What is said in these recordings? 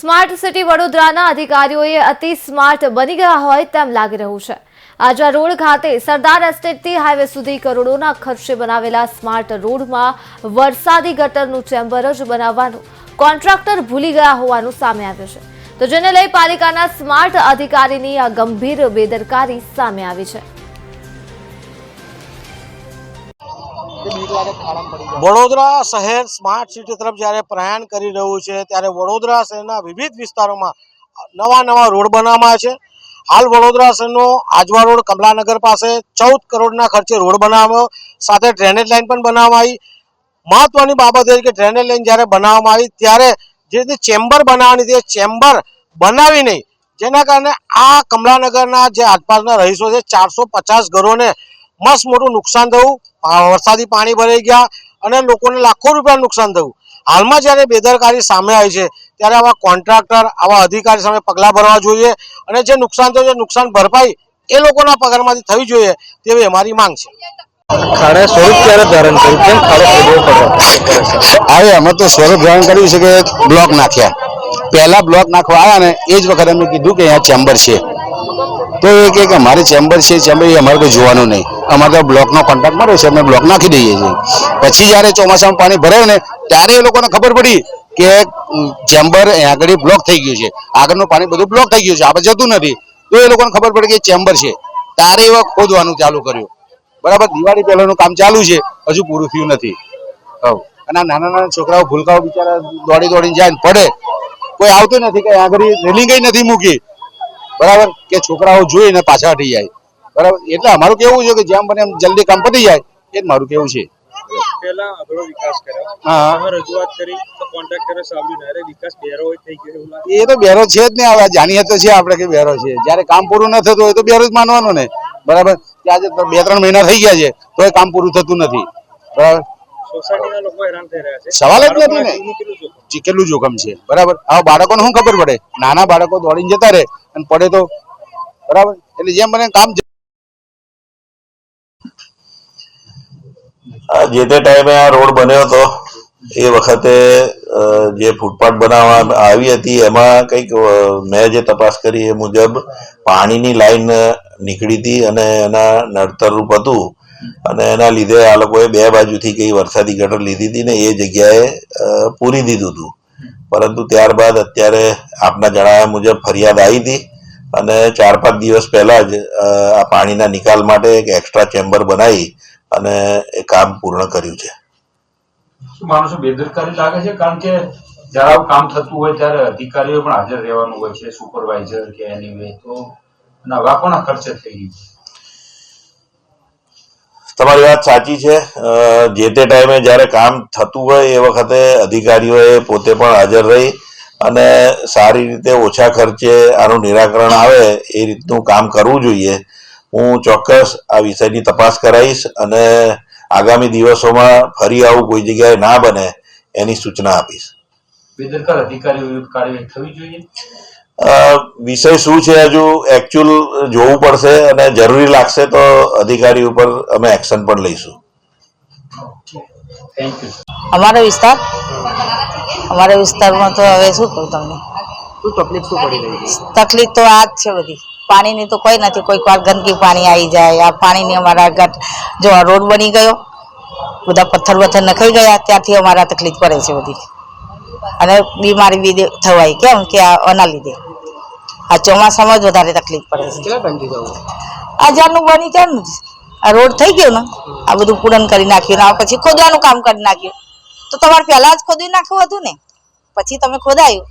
Smart city વડોદરાના અધિકારીઓએ અતિ સ્માર્ટ બની ગયા હોય તેમ લાગી રહ્યું છે। આજવા રોડ ખાતે સરદાર એસ્ટેટથી હાઈવે સુધી કરોડોના ખર્ચે બનાવેલા સ્માર્ટ રોડમાં વરસાદી ગટરનું ચેમ્બર જ બનાવવાનું કોન્ટ્રાક્ટર ભૂલી ગયા હોવાનું સામે આવ્યું છે, તો જેને લઈ પાલિકાના સ્માર્ટ અધિકારીની આ ગંભીર બેદરકારી સામે આવી છે। વડોદરા શહેર સ્માર્ટ સિટી તરફ જ્યારે પ્રયાણ કરી રહ્યું છે ત્યારે વડોદરા શહેરના વિવિધ વિસ્તારોમાં નવા રોડ બનાવવામાં છે। હાલ વડોદરા શહેરનો આજવા રોડ કમલાનગર પાસે 14 કરોડના ખર્ચે રોડ બનાવ્યો, સાથે ડ્રેનેજ લાઇન પણ બનાવવામાં આવી। મહત્વની બાબત એ કે ડ્રેનેજ લાઇન જ્યારે બનાવવામાં આવી ત્યારે જે ચેમ્બર બનાવવાની હતી, ચેમ્બર બનાવી નહીં, જેના કારણે આ કમલાનગરના જે આસપાસના રહીશો છે 450 ઘરોને મસ્ત મોટું નુકસાન થયું। વરસાદી પાણી ભરાઈ ગયા અને લોકોને લાખો રૂપિયા નુકસાન થયું। હાલમાં જ્યારે બેદરકારી સામે આવી છે ત્યારે આવા કોન્ટ્રાક્ટર, આવા અધિકારી સામે પગલાં ભરવા જોઈએ અને જે નુકસાન થયું છે નુકસાન ભરપાઈ એ લોકોના પગારમાંથી થવી જોઈએ તેવી અમારી માંગ છે। ખાડે સ્વરૂપ ક્યારે ધારણ કર્યું, કેમ ખાડો ખોદવો પડે? હવે અમે તો સ્વરૂપ ધારણ કર્યું છે કે બ્લોક નાખ્યા, પહેલા બ્લોક નાખવા આવ્યા ને એ જ વખતે અમે કીધું કે અહીંયા ચેમ્બર છે, તો એ કે અમારે ચેમ્બર છે, ચેમ્બર એ અમારે કોઈ જોવાનું નહીં, અમારે તો બ્લોકનો કોન્ટ્રાક્ટ મળ્યો છે, અમે બ્લોક નાખી દઈએ છીએ। પછી જ્યારે ચોમાસામાં પાણી ભરાયું ને ત્યારે એ લોકોને ખબર પડી કે ચેમ્બર અહીંયા આગળ બ્લોક થઈ ગયું છે, આગળનું પાણી બધું બ્લોક થઈ ગયું છે, આપણે જતું નથી, તો એ લોકોને ખબર પડી કે ચેમ્બર છે, ત્યારે એવા ખોદવાનું ચાલુ કર્યું। બરાબર, દિવાળી પહેલાનું કામ ચાલુ છે, હજુ પૂરું થયું નથી। અને આ નાના છોકરાઓ ભૂલકાઓ બિચારા દોડીને જાય ને પડે, કોઈ આવતું નથી કે આગળ રેલિંગ નથી મૂકી, બરાબર, કે છોકરાઓ જોઈને પાછા હટી જાય, બરાબર। એટલે અમારું કેવું છે કે જેમ બને એમ જલ્દી કામ પતી જાય, એ જ મારું કેવું છે। પહેલા અઘરો વિકાસ કર્યો, અમે રજૂઆત કરી તો કોન્ટ્રાક્ટરે સાંભળ્યું અરે વિકાસ બેરો થઈ ગયો એવું લાગે। એ તો બેરો છે જ ને, હવે જાણીએ તો છે આપણે કે બેરો છે, જ્યારે કામ પૂરું ન થતું હોય તો બેરો જ માનવાનું ને, બરાબર। કે આજે 2-3 મહિના થઈ ગયા છે તો એ કામ પૂરું થતું નથી, બરાબર। સોસાયટીના લોકો હેરાન થઈ રહ્યા છે, સવાલ જ નથી ને, કેટલું જોખમ છે, બરાબર। આવા બાળકોને શું ખબર પડે, નાના બાળકો દોડીને જતા રહે અને પડે તો, બરાબર। એટલે જેમ બને કામ જે તે ટાઈમે આ રોડ બન્યો હતો એ વખતે જે ફૂટપાથ બનાવવામાં આવી હતી એમાં કંઈક મેં જે તપાસ કરી એ મુજબ પાણીની લાઈન નીકળી હતી અને એના નડતરરૂપ હતું અને એના લીધે આ લોકોએ 2 બાજુથી કઈ વરસાદી ગટર લીધી હતી ને એ જગ્યાએ પૂરી દીધું હતું, પરંતુ ત્યારબાદ અત્યારે આપના જણાવ્યા મુજબ ફરિયાદ આવી હતી અને 4-5 દિવસ પહેલા જ આ પાણીના નિકાલ માટે એક એક્સ્ટ્રા ચેમ્બર બનાવી અને એ કામ પૂર્ણ કર્યું છે। શું માણસો બેદરકારી લાગે છે? કારણ કે જ્યારે કામ થતું હોય ત્યારે અધિકારીઓ પણ હાજર રહેવાનું હોય છે, સુપરવાઇઝર કે એનીવે, તો નવા કોના ખર્ચે થઈ ગયું? તમારી વાત સાચી છે। જે તે ટાઈમે જ્યારે કામ થતું હોય એ વખતે અધિકારીઓએ પોતે પણ હાજર રહી અને સારી રીતે ઓછા ખર્ચે આનું નિરાકરણ આવે એ રીતનું કામ કરવું જોઈએ। હું ચોક્કસ આ વિષયની તપાસ કરાવીશ અને આગામી દિવસોમાં ફરી આવું કોઈ જગ્યાએ ના બને એની સૂચના આપીશ। બેદરકાર અધિકારીઓ વિરુદ્ધ કાર્યવાહી થવી જોઈએ? વિષય શું છે હજુ એકચ્યુઅલ જોવું પડશે અને જરૂરી લાગશે તો અધિકારી ઉપર અમે એક્શન પણ લઈશું। Thank you. અમારા વિસ્તારમાં તો હવે શું કહું તમને, તકલીફ શું પડી રહી છે? તકલીફ તો આ જ છે બધી, પાણીની તો કોઈ નથી, કોઈક વાર ગંદકી પાણી આવી જાય, આ પાણીની અમારા જો આ રોડ બની ગયો, બધા પથ્થર નખાઈ ગયા, ત્યાંથી અમારા તકલીફ પડે છે બધી, અને બીમારી બી થવાય, કેમ કે આના લીધે આ ચોમાસામાં જ વધારે તકલીફ પડે છે। આ જ્યારનું બની ત્યારનું આ રોડ થઈ ગયો ને, આ બધું પૂરણ કરી નાખ્યું ને પછી ખોદવાનું કામ કરી નાખ્યું, તો તમારે પહેલા જ ખોદી નાખ્યું હતું ને, પછી તમે ખોદાયું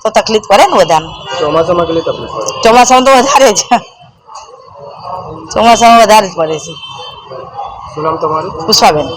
તો તકલીફ પડે ને બધાને। ચોમાસામાં કેટલી તકલીફ પડે? ચોમાસામાં તો વધારે જ, ચોમાસામાં વધારે જ પડે છે। શું નામ તમારું? પુષ્પાબેન।